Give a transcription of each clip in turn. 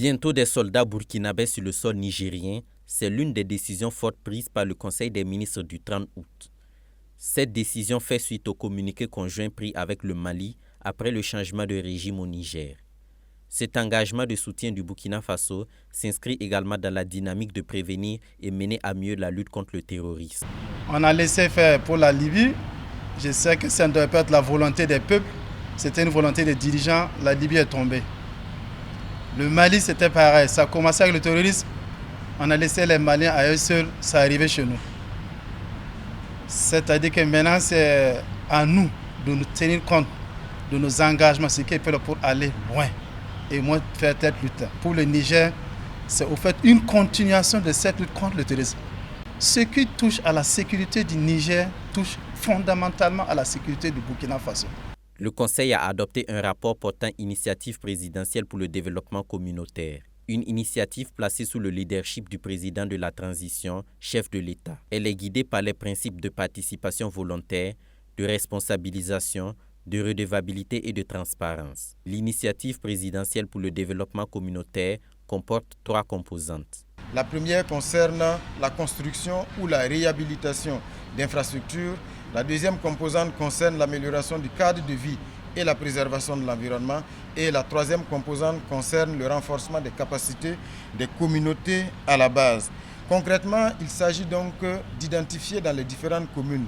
Bientôt des soldats burkinabés sur le sol nigérien, c'est l'une des décisions fortes prises par le Conseil des ministres du 30 août. Cette décision fait suite au communiqué conjoint pris avec le Mali après le changement de régime au Niger. Cet engagement de soutien du Burkina Faso s'inscrit également dans la dynamique de prévenir et mener à mieux la lutte contre le terrorisme. On a laissé faire pour la Libye. Je sais que ça ne doit pas être la volonté des peuples, c'était une volonté des dirigeants. La Libye est tombée. Le Mali, c'était pareil. Ça a commencé avec le terrorisme. On a laissé les Maliens à eux seuls, ça arrivait chez nous. C'est-à-dire que maintenant, c'est à nous de nous tenir compte de nos engagements, ce qu'il faut pour aller loin et moins faire cette lutte. Pour le Niger, c'est au fait une continuation de cette lutte contre le terrorisme. Ce qui touche à la sécurité du Niger touche fondamentalement à la sécurité du Burkina Faso. Le Conseil a adopté un rapport portant initiative présidentielle pour le développement communautaire. Une initiative placée sous le leadership du président de la transition, chef de l'État. Elle est guidée par les principes de participation volontaire, de responsabilisation, de redevabilité et de transparence. L'initiative présidentielle pour le développement communautaire comporte 3 composantes. La première concerne la construction ou la réhabilitation d'infrastructures. La deuxième composante concerne l'amélioration du cadre de vie et la préservation de l'environnement. Et la troisième composante concerne le renforcement des capacités des communautés à la base. Concrètement, il s'agit donc d'identifier dans les différentes communes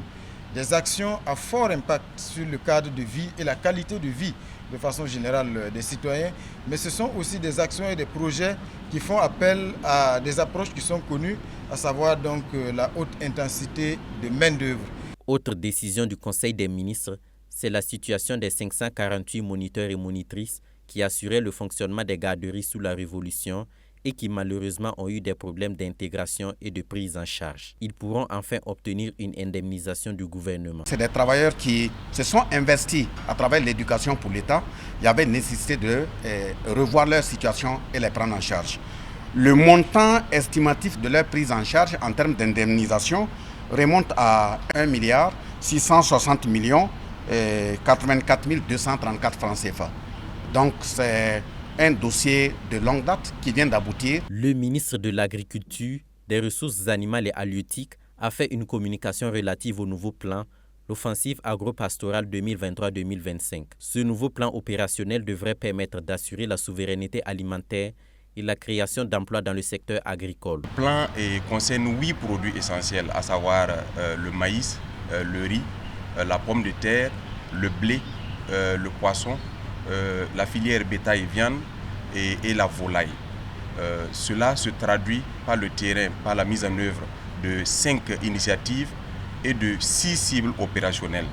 des actions à fort impact sur le cadre de vie et la qualité de vie de façon générale des citoyens, mais ce sont aussi des actions et des projets qui font appel à des approches qui sont connues, à savoir donc la haute intensité de main-d'œuvre. Autre décision du Conseil des ministres, c'est la situation des 548 moniteurs et monitrices qui assuraient le fonctionnement des garderies sous la Révolution et qui malheureusement ont eu des problèmes d'intégration et de prise en charge. Ils pourront enfin obtenir une indemnisation du gouvernement. C'est des travailleurs qui se sont investis à travers l'éducation pour l'État. Il y avait nécessité de revoir leur situation et les prendre en charge. Le montant estimatif de leur prise en charge en termes d'indemnisation remonte à 1 660 84 234 francs CFA. Donc c'est un dossier de longue date qui vient d'aboutir. Le ministre de l'Agriculture, des Ressources animales et halieutiques a fait une communication relative au nouveau plan, l'offensive agro-pastorale 2023-2025. Ce nouveau plan opérationnel devrait permettre d'assurer la souveraineté alimentaire et la création d'emplois dans le secteur agricole. Le plan concerne 8 produits essentiels, à savoir le maïs, le riz, la pomme de terre, le blé, le poisson, la filière bétail et viande et la volaille. Cela se traduit par le terrain, par la mise en œuvre de 5 initiatives et de 6 cibles opérationnelles.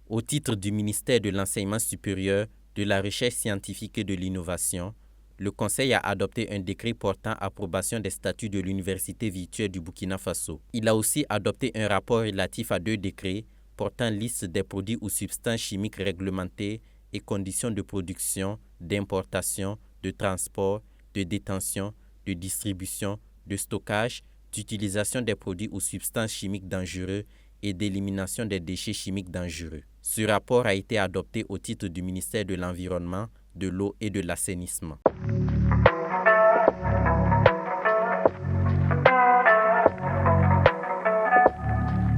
Au titre du ministère de l'Enseignement supérieur, de la Recherche scientifique et de l'Innovation, le Conseil a adopté un décret portant approbation des statuts de l'Université virtuelle du Burkina Faso. Il a aussi adopté un rapport relatif à 2 décrets portant liste des produits ou substances chimiques réglementés et conditions de production, d'importation, de transport, de détention, de distribution, de stockage, d'utilisation des produits ou substances chimiques dangereux et d'élimination des déchets chimiques dangereux. Ce rapport a été adopté au titre du ministère de l'Environnement, de l'Eau et de l'Assainissement.